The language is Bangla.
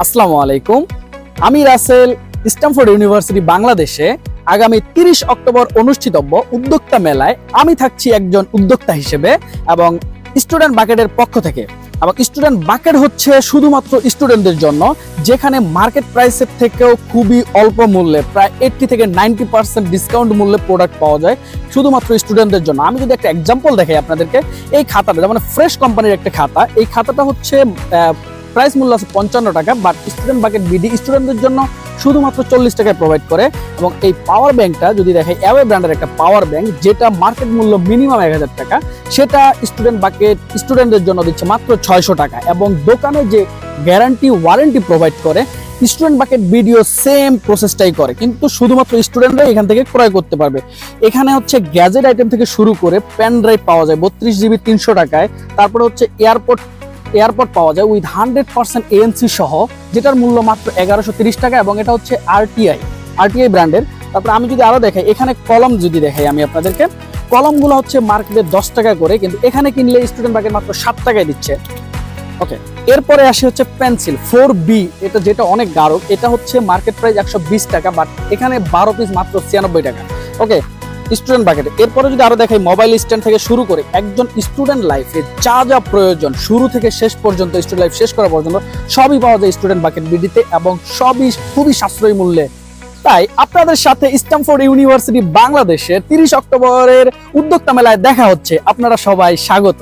আসসালামু আলাইকুম। আমি রাসেল স্ট্যামফোর্ড ইউনিভার্সিটি বাংলাদেশে আগামী 30 অক্টোবর অনুষ্ঠিতব্য উদ্যোক্তা মেলায় আমি থাকছি একজন উদ্যোক্তা হিসেবে এবং স্টুডেন্ট বাকেটের পক্ষ থেকে। এবং স্টুডেন্ট বাকেট হচ্ছে শুধুমাত্র স্টুডেন্টদের জন্য, যেখানে মার্কেট প্রাইসের থেকেও খুবই অল্প মূল্যে প্রায় 80 থেকে 90% ডিসকাউন্ট মূল্যে প্রোডাক্ট পাওয়া যায় শুধুমাত্র স্টুডেন্টদের জন্য। আমি যদি একটা এক্সাম্পল দেখাই আপনাদেরকে, এই খাতাটা যেমন ফ্রেশ কোম্পানির একটা খাতা, এই খাতাটা হচ্ছে প্রাইস মূল্য আছে 55 টাকা, বাট স্টুডেন্ট বাকেট বিডি স্টুডেন্টদের জন্য শুধুমাত্র 40 টাকায় প্রোভাইড করে। এবং এই পাওয়ার ব্যাংকটা যদি দেখাই, অ্যাওয়ে ব্র্যান্ডের একটা পাওয়ার ব্যাংক, যেটা মার্কেট মূল্য মিনিমাম 1000 টাকা, সেটা স্টুডেন্ট বাকেট স্টুডেন্টদের জন্য দিচ্ছে মাত্র 600 টাকা। এবং দোকানে যে গ্যারান্টি ওয়ারেন্টি প্রোভাইড করে, স্টুডেন্ট বাকেট ভিডিও সেম প্রসেসটাই করে, কিন্তু শুধুমাত্র স্টুডেন্টরা এখান থেকে ক্রয় করতে পারবে। এখানে হচ্ছে গ্যাজেট আইটেম থেকে শুরু করে পেন ড্রাইভ পাওয়া যায় 32 জিবি 300 টাকায়। তারপরে হচ্ছে এয়ারপড পাওয়া যায় উইথ 100% ANC সহ, যেটার মূল্য মাত্র 1130 টাকা, এবং এটা হচ্ছে আরটিআই ব্র্যান্ডের। তারপরে আমি যদি আরো দেখাই, এখানে কলম যদি দেখাই আমি আপনাদেরকে, কলমগুলো হচ্ছে মার্কেটে 10 টাকা করে, কিন্তু এখানে কিনলে স্টুডেন্ট বাকেট মাত্র 7 টাকায় দিচ্ছে। ওকে, এরপরে আসে হচ্ছে পেন্সিল 4B, এটা যেটা অনেক গাঢ়, এটা হচ্ছে মার্কেট প্রাইস 120 টাকা, বাট এখানে 12 পিস মাত্র 96 টাকা। ওকে, স্টুডেন্ট বাকেটে। এরপরে যদি আরো দেখাই, মোবাইল স্ট্যান্ড থেকে শুরু করে একজন স্টুডেন্ট লাইফে যা যা প্রয়োজন শুরু থেকে শেষ পর্যন্ত, স্টুডেন্ট লাইফ শেষ করা পর্যন্ত সবই পাওয়া যায় স্টুডেন্ট বাকেট বিডিতে, এবং সবই খুবই সাশ্রয়ী মূল্যে। তাই আপনাদের সাথে স্ট্যামফোর্ড ইউনিভার্সিটি বাংলাদেশের 30 অক্টোবরের উদ্যোক্তা মেলায় দেখা হচ্ছে। আপনারা সবাই স্বাগত।